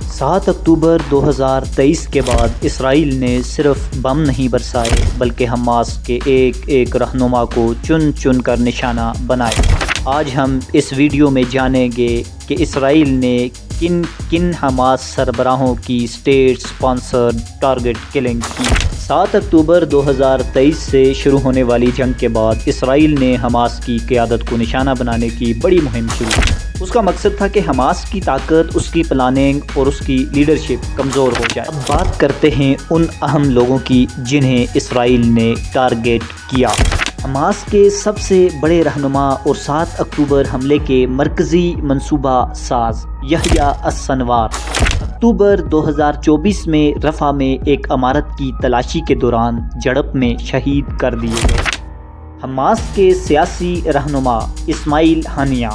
7 اکتوبر 2023 کے بعد اسرائیل نے صرف بم نہیں برسائے بلکہ حماس کے ایک ایک رہنما کو چن چن کر نشانہ بنایا۔ آج ہم اس ویڈیو میں جانیں گے کہ اسرائیل نے کن کن حماس سربراہوں کی اسٹیٹ سپانسرڈ ٹارگٹ کلنگ کی۔ 7 اکتوبر 2023 سے شروع ہونے والی جنگ کے بعد اسرائیل نے حماس کی قیادت کو نشانہ بنانے کی بڑی مہم شروع کی۔ اس کا مقصد تھا کہ حماس کی طاقت، اس کی پلاننگ اور اس کی لیڈرشپ کمزور ہو جائے۔ اب بات کرتے ہیں ان اہم لوگوں کی جنہیں اسرائیل نے ٹارگٹ کیا۔ حماس کے سب سے بڑے رہنما اور 7 اکتوبر حملے کے مرکزی منصوبہ ساز یحییٰ السنوار اکتوبر 2024 میں رفح میں ایک عمارت کی تلاشی کے دوران جھڑپ میں شہید کر دیے گئے۔ حماس کے سیاسی رہنما اسماعیل ہانیہ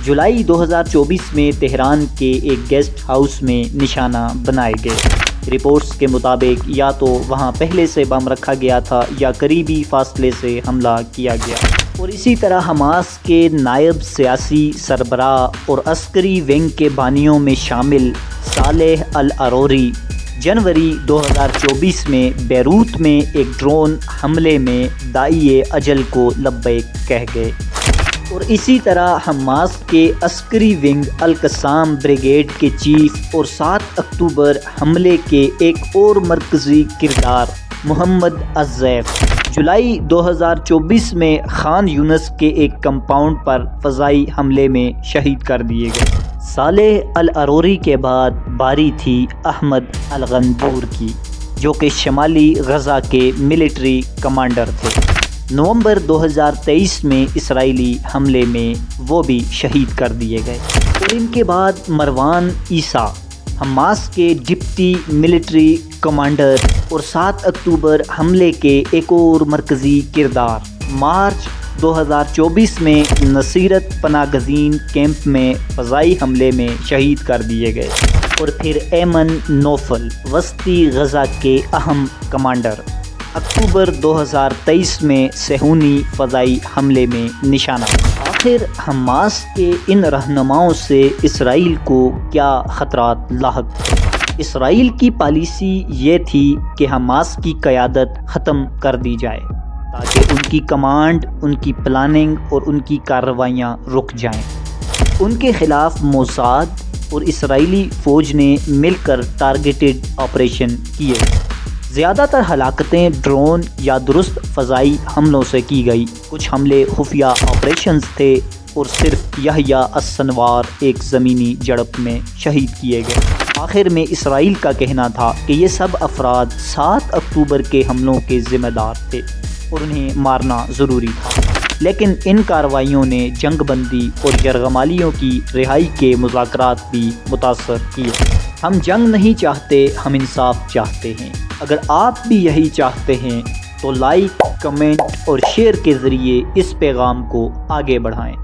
جولائی 2024 میں تہران کے ایک گیسٹ ہاؤس میں نشانہ بنائے گئے۔ رپورٹس کے مطابق یا تو وہاں پہلے سے بم رکھا گیا تھا یا قریبی فاصلے سے حملہ کیا گیا۔ اور اسی طرح حماس کے نائب سیاسی سربراہ اور عسکری ونگ کے بانیوں میں شامل صالح العروری جنوری 2024 میں بیروت میں ایک ڈرون حملے میں داعیِ اجل کو لبیک کہہ گئے۔ اور اسی طرح حماس کے عسکری ونگ القسام بریگیڈ کے چیف اور 7 اکتوبر حملے کے ایک اور مرکزی کردار محمد الزیف جولائی 2024 میں خان یونس کے ایک کمپاؤنڈ پر فضائی حملے میں شہید کر دیے گئے۔ صالح العروری کے بعد باری تھی احمد الغندور کی، جو کہ شمالی غزہ کے ملٹری کمانڈر تھے۔ نومبر 2023 میں اسرائیلی حملے میں وہ بھی شہید کر دیے گئے۔ اور ان کے بعد مروان عیسیٰ حماس کے ڈپٹی ملٹری کمانڈر اور 7 اکتوبر حملے کے ایک اور مرکزی کردار مارچ 2024 میں نصیرت پناہ گزین کیمپ میں فضائی حملے میں شہید کر دیے گئے۔ اور پھر ایمن نوفل وسطی غزہ کے اہم کمانڈر اکتوبر 2023 میں صہیونی فضائی حملے میں نشانہ۔ آخر حماس کے ان رہنماؤں سے اسرائیل کو کیا خطرات لاحق تھے؟ اسرائیل کی پالیسی یہ تھی کہ حماس کی قیادت ختم کر دی جائے تاکہ ان کی کمانڈ، ان کی پلاننگ اور ان کی کارروائیاں رک جائیں۔ ان کے خلاف موساد اور اسرائیلی فوج نے مل کر ٹارگیٹڈ آپریشن کیے۔ زیادہ تر ہلاکتیں ڈرون یا درست فضائی حملوں سے کی گئی۔ کچھ حملے خفیہ آپریشنز تھے اور صرف یحییٰ السنوار ایک زمینی جھڑپ میں شہید کیے گئے۔ آخر میں اسرائیل کا کہنا تھا کہ یہ سب افراد 7 اکتوبر کے حملوں کے ذمہ دار تھے اور انہیں مارنا ضروری تھا، لیکن ان کارروائیوں نے جنگ بندی اور یرغمالیوں کی رہائی کے مذاکرات بھی متاثر کیے۔ ہم جنگ نہیں چاہتے، ہم انصاف چاہتے ہیں۔ اگر آپ بھی یہی چاہتے ہیں تو لائک، کمنٹ اور شیئر کے ذریعے اس پیغام کو آگے بڑھائیں۔